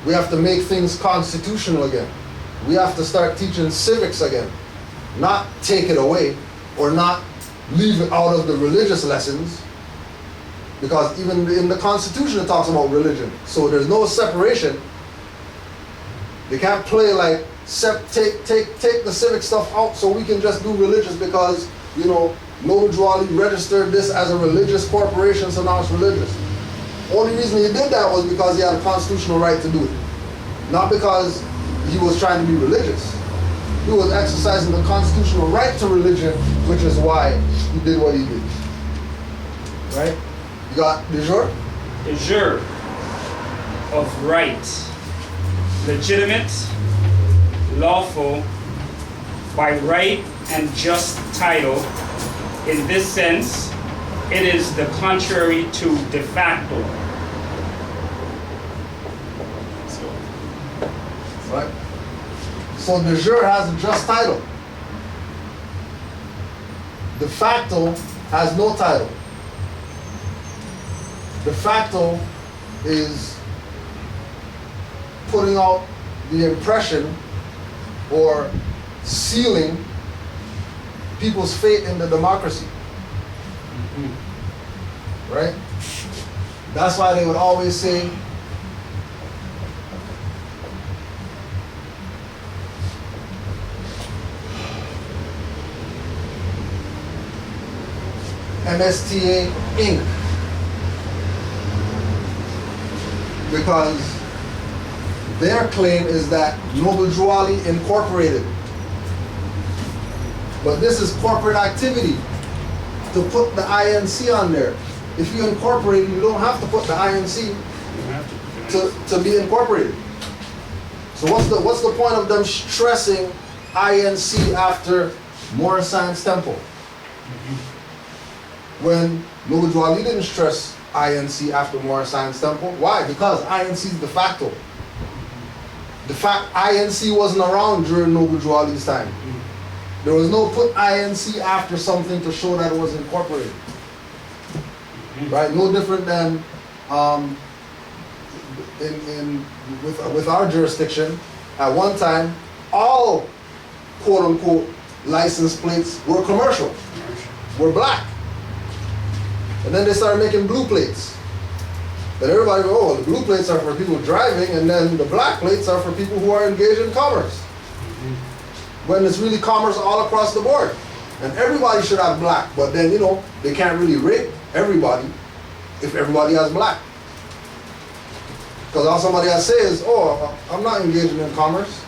We have to make things constitutional again. We have to start teaching civics again. Not take it away or not leave it out of the religious lessons. Because even in the Constitution it talks about religion. So there's no separation. They can't play like take the civic stuff out so we can just do religious because, you know, Noble Jawali registered this as a religious corporation, so now it's religious. Only reason he did that was because he had a constitutional right to do it. Not because he was trying to be religious. He was exercising the constitutional right to religion, which is why he did what he did. Right? You got de jure? De jure of right, legitimate, lawful, by right and just title. In this sense, it is the contrary to de facto. Right? So de jure has a just title. De facto has no title. De facto is putting out the impression or sealing people's faith in the democracy. Right? That's why they would always say, MSTA Inc. Because their claim is that Noble Jawali Incorporated. But this is corporate activity to put the INC on there. If you incorporate, you don't have to put the INC to be incorporated. So what's the point of them stressing INC after Morrison's Temple? When Noble Jawali didn't stress INC after Morrison's Temple. Why? Because INC is de facto. INC wasn't around during Noble Jawali's time. There was no put INC after something to show that it was incorporated. Right? No different than with our jurisdiction. At one time, all quote unquote license plates were commercial, were black. And then they started making blue plates. Then everybody goes, oh, the blue plates are for people driving, and then the black plates are for people who are engaged in commerce. When it's really commerce all across the board. And everybody should have black, but then, you know, they can't really rate everybody if everybody has black. Because all somebody has to say is, oh, I'm not engaging in commerce.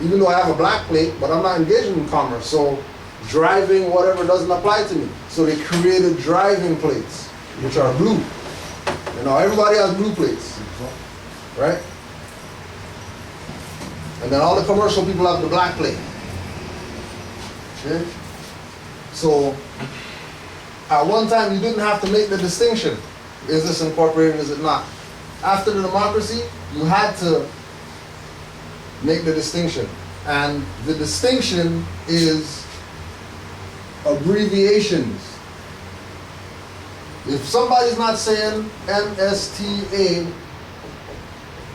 Even though I have a black plate, but I'm not engaging in commerce. So driving, whatever, doesn't apply to me. So they created driving plates, which are blue. You know, everybody has blue plates, right? And then all the commercial people have the black plate. Okay? So at one time you didn't have to make the distinction. Is this incorporated, is it not? After the democracy, you had to make the distinction. And the distinction is abbreviations. If somebody's not saying MSTA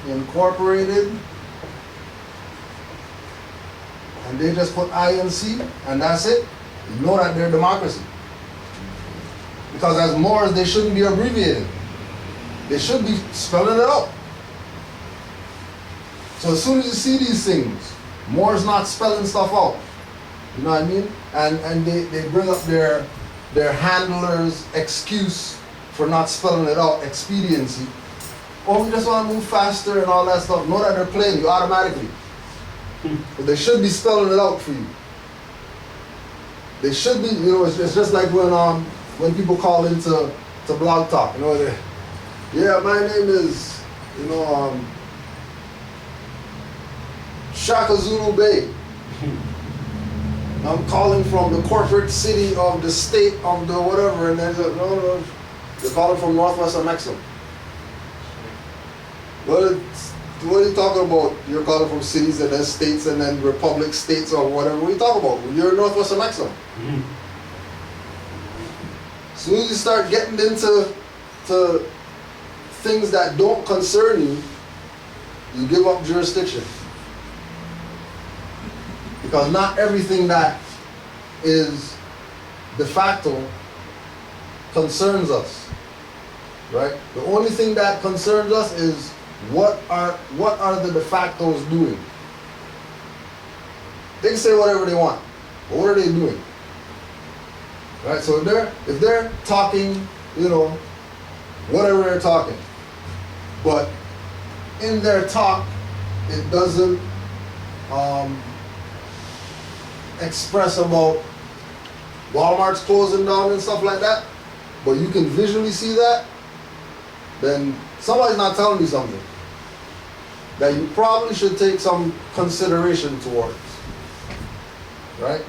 Incorporated, and they just put INC, and that's it, you know that they're democracy. Because as Moors, they shouldn't be abbreviated. They should be spelling it out. So as soon as you see these things, Moors not spelling stuff out, you know what I mean? And they bring up their handler's excuse for not spelling it out, expediency. Oh, we just want to move faster and all that stuff. Know that they're playing you automatically. But they should be spelling it out for you. They should be, you know, it's just like when people call into Blog Talk, you know, yeah, my name is, you know, Shaka Zulu Bay. I'm calling from the corporate city of the state of the whatever, and then no, they're calling from Northwestern Mexico. What are you talking about? You're calling from cities and then states and then republic states or whatever. What are you talking about? You're in Northwestern Mexico. As soon as you start getting into things that don't concern you, you give up jurisdiction. Because not everything that is de facto concerns us, right? The only thing that concerns us is what are the de factos doing? They can say whatever they want, but what are they doing? Right? So if they're talking, you know, whatever they're talking, but in their talk it doesn't express about Walmart's closing down and stuff like that, but you can visually see that, then somebody's not telling you something that you probably should take some consideration towards, right?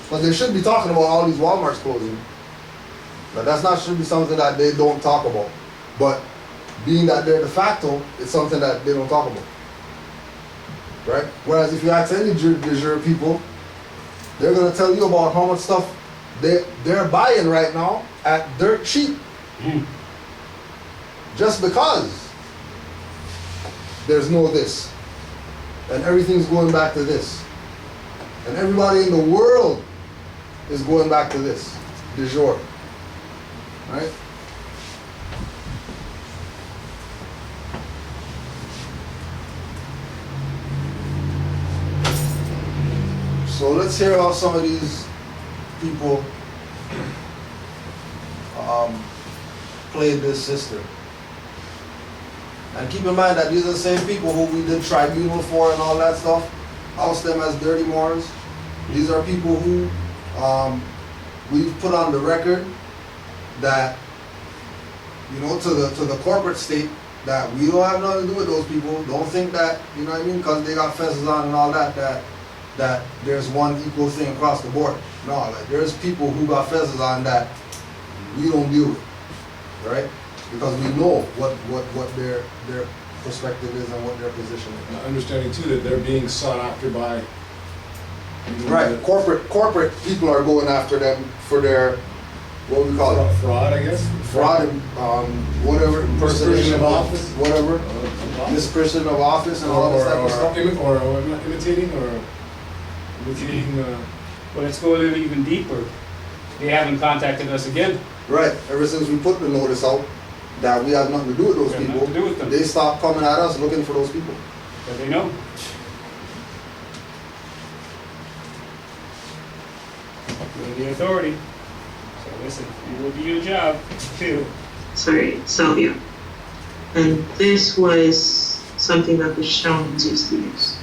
But they should be talking about all these Walmart's closing. But that's not should be something that they don't talk about. But being that they're de facto, it's something that they don't talk about, right? Whereas if you ask any de jure people, they're gonna tell you about how much stuff they're buying right now at dirt cheap. Just because there's no this. And everything's going back to this. And everybody in the world is going back to this. De jure. Right? So let's hear how some of these people played this system. And keep in mind that these are the same people who we did tribunal for and all that stuff. Oust them as dirty Moors. These are people who we've put on the record that, you know, to the corporate state, that we don't have nothing to do with those people. Don't think that, you know what I mean, because they got fences on and all that, that there's one equal thing across the board. No, like there's people who got fences on that we don't deal with, right? Because we know what their perspective is and what their position is. Understanding too that they're being sought after by, right, corporate people are going after them for their, what we call it? Fraud, I guess? Fraud, whatever, impersonation of office, whatever. Misprision of office and all this type of stuff. Imitating. But let's go a little even deeper. They haven't contacted us again. Right, ever since we put the notice out that we have nothing to do with those We have people, nothing to do with them. they stopped coming at us looking for those people. But they know. You're the authority. So listen, you will do your job too. Sorry, Sylvia. And this was something that was shown to students.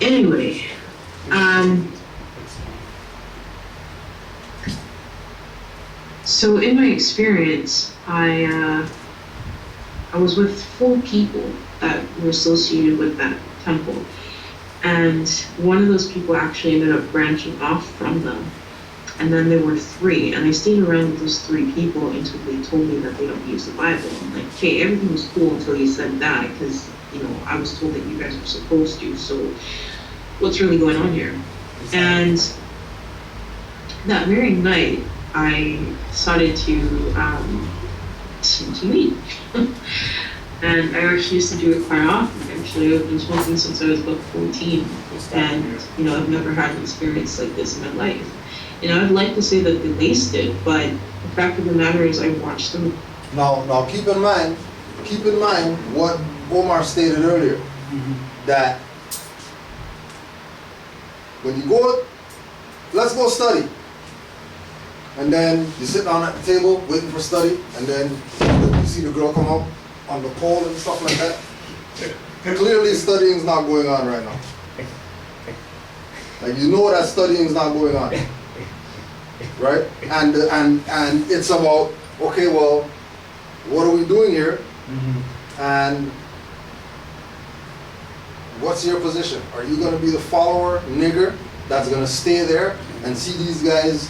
Anyway, so in my experience, I was with 4 people that were associated with that temple. And one of those people actually ended up branching off from them. And then there were 3, and I stayed around with those 3 people until they told me that they don't use the Bible. I'm like, okay, everything was cool until you said that, because, you know, I was told that you guys were supposed to, so what's really going on here? And that very night, I decided to leave. And I actually used to do it quite often. Actually, I've been smoking since I was about 14, and, you know, I've never had an experience like this in my life. You know, I'd like to say that they laced it, but the fact of the matter is I watched them. Now keep in mind what Omar stated earlier, that when you go, let's go study, and then you sit down at the table waiting for study, and then you see the girl come up on the pole and stuff like that. Clearly studying's not going on right now. Like, you know that studying's not going on. Right? And it's about, okay, well, what are we doing here? And what's your position? Are you going to be the follower nigger that's going to stay there and see these guys,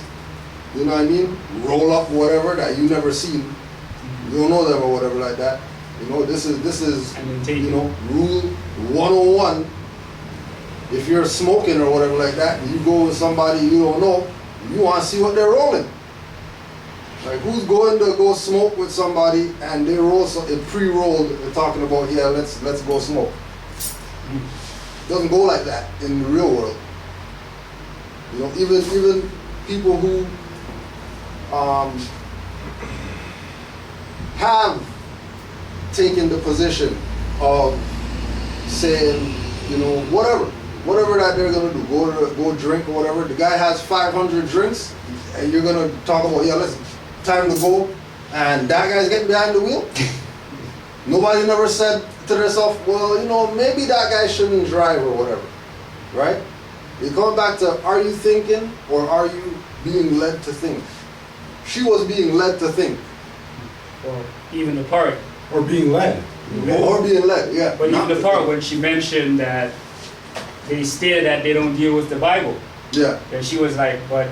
you know what I mean, roll up whatever that you never seen? You don't know them or whatever like that. You know, this is you know, rule 101. If you're smoking or whatever like that, and you go with somebody you don't know, you want to see what they're rolling. Like, who's going to go smoke with somebody and they roll pre-rolled, they're talking about, yeah, let's go smoke. Doesn't go like that in the real world. You know, even people who have taken the position of saying, you know, whatever that they're gonna do, go drink or whatever. The guy has 500 drinks, and you're gonna talk about, yeah, time to go, and that guy's getting behind the wheel. Nobody never said to themselves, well, you know, maybe that guy shouldn't drive or whatever, right? You come back to, are you thinking or are you being led to think? She was being led to think. Or even the part. Or being led. Or being led, yeah. But even the part when she mentioned that they stated that they don't deal with the Bible. Yeah. And she was like, but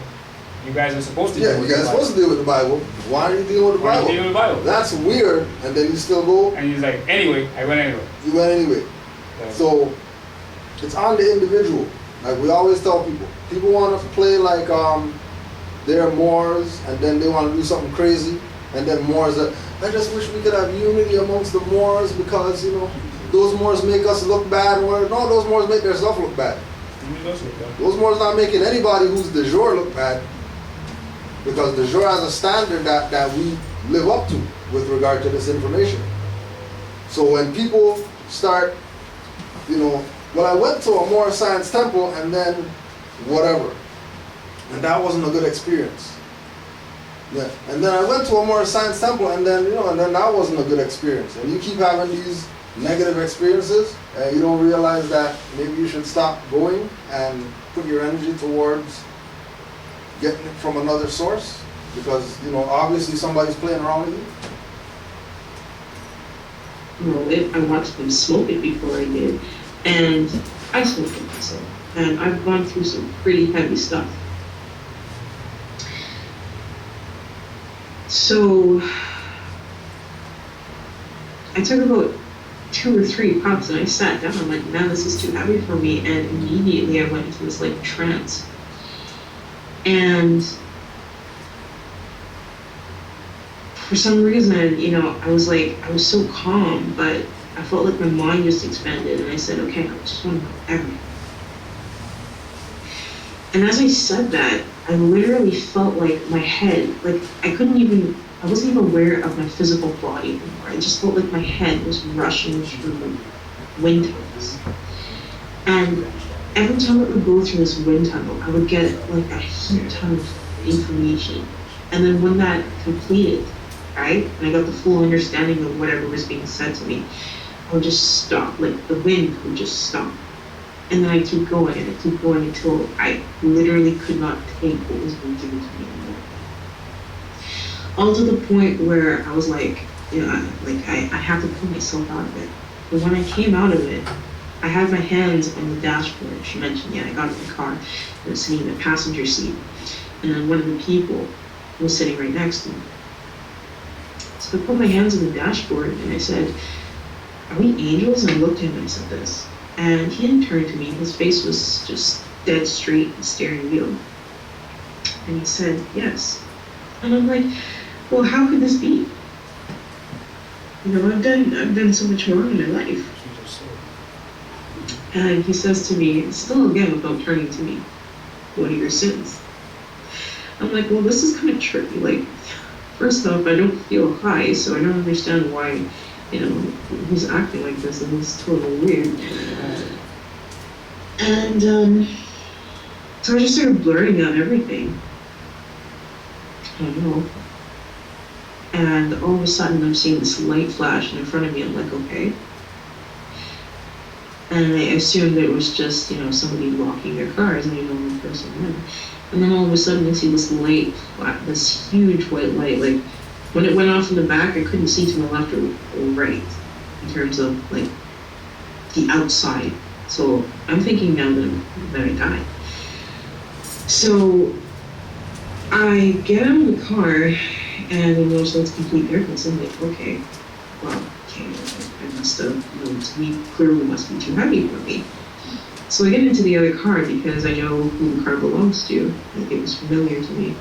you guys are supposed to Yeah, deal with you the guys are Bible. supposed to deal with the Bible. Why are you dealing with the Why are you Bible? dealing with the Bible? That's weird, and then you still go, And he's like, anyway, I went anyway. you went anyway. Like, So, it's on the individual. Like we always tell people want to play like they're Moors, and then they want to do something crazy, and then Moors are, I just wish we could have unity amongst the Moors because, you know, those Moors make us look bad. Or, no, those Moors make themselves look bad. Those Moors not making anybody who's de jure look bad, because de jure has a standard that we live up to with regard to this information. So when people start, you know, well, I went to a Moor science temple and then whatever, and that wasn't a good experience. Yeah, and then I went to a Moor science temple and then, you know, and then that wasn't a good experience. And you keep having these negative experiences, and you don't realize that maybe you should stop going and put your energy towards getting it from another source, because, you know, obviously somebody's playing around with you. Well, I watched them smoke it before I did, and I smoked it myself, and I've gone through some pretty heavy stuff. So I took about 2 or 3 puffs and I sat down. I'm like, man, this is too heavy for me, and immediately I went into this like trance. And for some reason, you know, I was so calm, but I felt like my mind just expanded, and I said, okay, I just want to know everything. And as I said that, I literally felt like my head, like I wasn't even aware of my physical body anymore. I just felt like my head was rushing through wind tunnels. And every time I would go through this wind tunnel, I would get like a heap ton of information. And then when that completed, right, and I got the full understanding of whatever was being said to me, I would just stop, like the wind would just stop. And then I keep going and I keep going until I literally could not take what was being given to me anymore. All to the point where I was like, you know, I have to pull myself out of it. But when I came out of it, I had my hands on the dashboard. She mentioned, yeah, I got in the car and was sitting in the passenger seat. And then one of the people was sitting right next to me. So I put my hands on the dashboard and I said, are we angels? And I looked at him and I said this. And he didn't turn to me. His face was just dead straight in the steering wheel. And he said, yes. And I'm like, well, how could this be? You know, I've done so much wrong in my life. And he says to me, still again without turning to me, what are your sins? I'm like, well, this is kind of tricky. Like, first off, I don't feel high, so I don't understand why, you know, he's acting like this, and it's totally weird. And so I just started blurting out everything. I don't know. And all of a sudden I'm seeing this light flash in front of me. I'm like, okay. And I assumed it was just, you know, somebody locking their cars, and I know one person went. And then all of a sudden I see this light, this huge white light. Like, when it went off in the back, I couldn't see to my left or right in terms of, like, the outside. So I'm thinking now that I died. So I get out of the car and I notice that it's complete darkness. I'm like, okay, well, okay, I must have, you know, to me, clearly must be too heavy for me. So I get into the other car because I know who the car belongs to. Like, it was familiar to me.